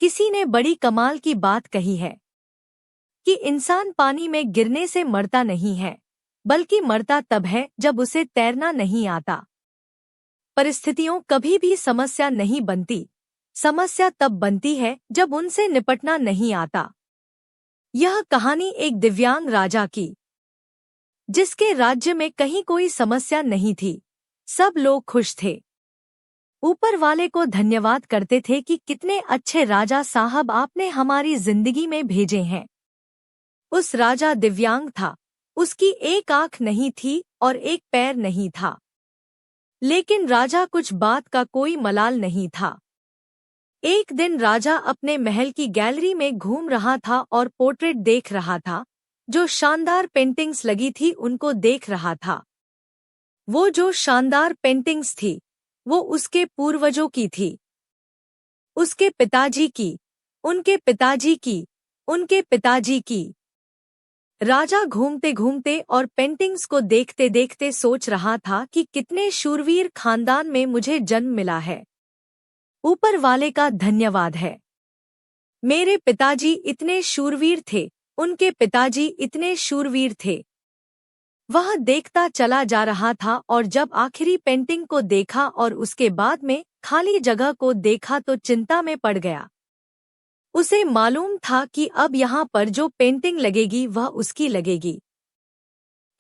किसी ने बड़ी कमाल की बात कही है कि इंसान पानी में गिरने से मरता नहीं है, बल्कि मरता तब है जब उसे तैरना नहीं आता। परिस्थितियों कभी भी समस्या नहीं बनती, समस्या तब बनती है जब उनसे निपटना नहीं आता। यह कहानी एक दिव्यांग राजा की, जिसके राज्य में कहीं कोई समस्या नहीं थी, सब लोग खुश थे। ऊपर वाले को धन्यवाद करते थे कि कितने अच्छे राजा साहब आपने हमारी जिंदगी में भेजे हैं। उस राजा दिव्यांग था, उसकी एक आंख नहीं थी और एक पैर नहीं था। लेकिन राजा कुछ बात का कोई मलाल नहीं था। एक दिन राजा अपने महल की गैलरी में घूम रहा था और पोर्ट्रेट देख रहा था। जो शानदार पेंटिंग्स लगी थी उनको देख रहा था। वो जो शानदार पेंटिंग्स थी वो उसके पूर्वजों की थी, उसके पिताजी की, उनके पिताजी की, उनके पिताजी की। राजा घूमते घूमते और पेंटिंग्स को देखते देखते सोच रहा था कि कितने शूरवीर खानदान में मुझे जन्म मिला है। ऊपर वाले का धन्यवाद है। मेरे पिताजी इतने शूरवीर थे, उनके पिताजी इतने शूरवीर थे। वह देखता चला जा रहा था और जब आखिरी पेंटिंग को देखा और उसके बाद में खाली जगह को देखा तो चिंता में पड़ गया। उसे मालूम था कि अब यहाँ पर जो पेंटिंग लगेगी वह उसकी लगेगी।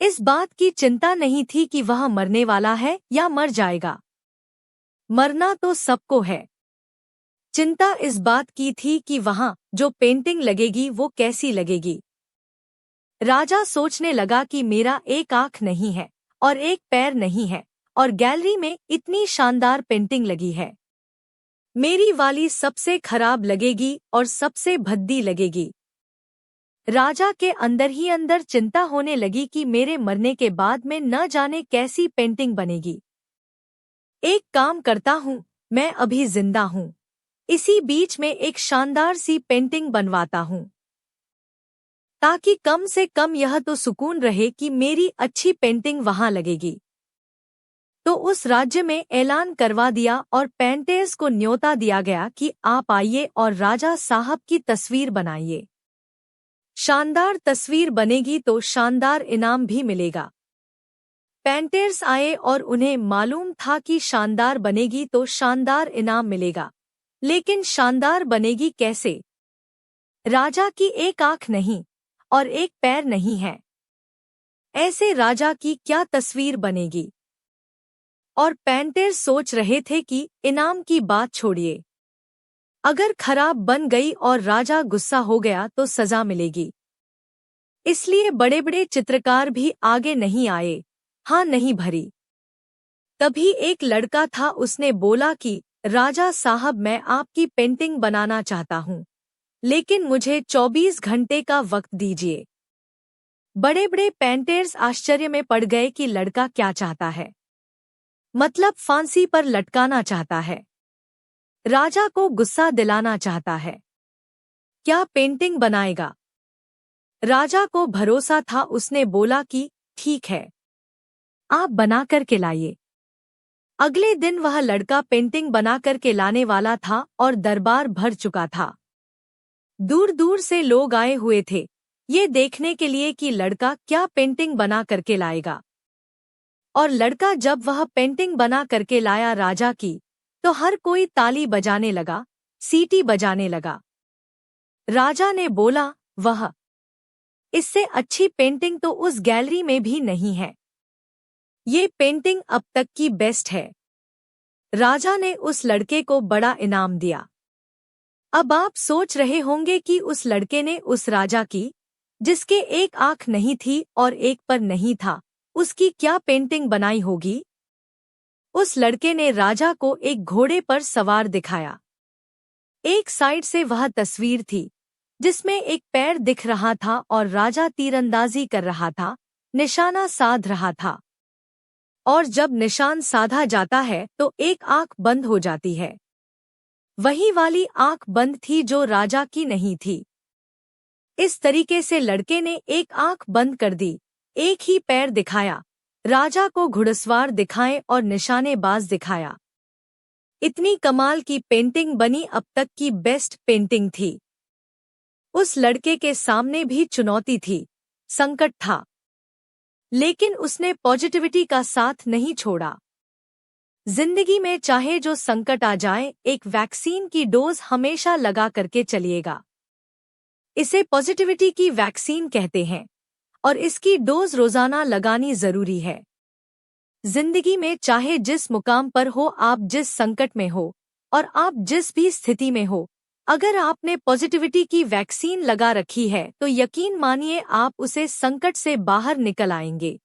इस बात की चिंता नहीं थी कि वह मरने वाला है या मर जाएगा। मरना तो सबको है। चिंता इस बात की थी कि वहाँ जो पेंटिंग लगेगी वो कैसी लगेगी। राजा सोचने लगा कि मेरा एक आंख नहीं है और एक पैर नहीं है और गैलरी में इतनी शानदार पेंटिंग लगी है। मेरी वाली सबसे खराब लगेगी और सबसे भद्दी लगेगी। राजा के अंदर ही अंदर चिंता होने लगी कि मेरे मरने के बाद में न जाने कैसी पेंटिंग बनेगी। एक काम करता हूँ, मैं अभी जिंदा हूँ, इसी बीच में एक शानदार सी पेंटिंग बनवाता हूँ, ताकि कम से कम यह तो सुकून रहे कि मेरी अच्छी पेंटिंग वहां लगेगी। तो उस राज्य में ऐलान करवा दिया और पेंटर्स को न्योता दिया गया कि आप आइए और राजा साहब की तस्वीर बनाइए। शानदार तस्वीर बनेगी तो शानदार इनाम भी मिलेगा। पेंटर्स आए और उन्हें मालूम था कि शानदार बनेगी तो शानदार इनाम मिलेगा, लेकिन शानदार बनेगी कैसे? राजा की एक आंख नहीं और एक पैर नहीं है, ऐसे राजा की क्या तस्वीर बनेगी? और पेंटर सोच रहे थे कि इनाम की बात छोड़िए, अगर खराब बन गई और राजा गुस्सा हो गया तो सजा मिलेगी। इसलिए बड़े बड़े चित्रकार भी आगे नहीं आए, हाँ नहीं भरी। तभी एक लड़का था, उसने बोला कि राजा साहब मैं आपकी पेंटिंग बनाना चाहता हूँ, लेकिन मुझे 24 घंटे का वक्त दीजिए। बड़े बड़े पेंटर्स आश्चर्य में पड़ गए कि लड़का क्या चाहता है, मतलब फांसी पर लटकाना चाहता है, राजा को गुस्सा दिलाना चाहता है, क्या पेंटिंग बनाएगा? राजा को भरोसा था, उसने बोला कि ठीक है, आप बना करके लाइए। अगले दिन वह लड़का पेंटिंग बना करके लाने वाला था और दरबार भर चुका था। दूर दूर से लोग आए हुए थे ये देखने के लिए कि लड़का क्या पेंटिंग बना करके लाएगा। और लड़का जब वह पेंटिंग बना करके लाया राजा की, तो हर कोई ताली बजाने लगा, सीटी बजाने लगा। राजा ने बोला, वह इससे अच्छी पेंटिंग तो उस गैलरी में भी नहीं है, ये पेंटिंग अब तक की बेस्ट है। राजा ने उस लड़के को बड़ा इनाम दिया। अब आप सोच रहे होंगे कि उस लड़के ने उस राजा की, जिसके एक आंख नहीं थी और एक पैर नहीं था, उसकी क्या पेंटिंग बनाई होगी। उस लड़के ने राजा को एक घोड़े पर सवार दिखाया। एक साइड से वह तस्वीर थी जिसमें एक पैर दिख रहा था और राजा तीरंदाजी कर रहा था, निशाना साध रहा था। और जब निशान साधा जाता है तो एक आंख बंद हो जाती है। वही वाली आंख बंद थी जो राजा की नहीं थी। इस तरीके से लड़के ने एक आंख बंद कर दी, एक ही पैर दिखाया, राजा को घुड़सवार दिखाए और निशानेबाज दिखाया। इतनी कमाल की पेंटिंग बनी, अब तक की बेस्ट पेंटिंग थी। उस लड़के के सामने भी चुनौती थी, संकट था, लेकिन उसने पॉजिटिविटी का साथ नहीं छोड़ा। जिंदगी में चाहे जो संकट आ जाए, एक वैक्सीन की डोज हमेशा लगा करके चलिएगा। इसे पॉजिटिविटी की वैक्सीन कहते हैं और इसकी डोज रोजाना लगानी जरूरी है। जिंदगी में चाहे जिस मुकाम पर हो, आप जिस संकट में हो और आप जिस भी स्थिति में हो, अगर आपने पॉजिटिविटी की वैक्सीन लगा रखी है तो यकीन मानिए आप उसे संकट से बाहर निकल आएंगे।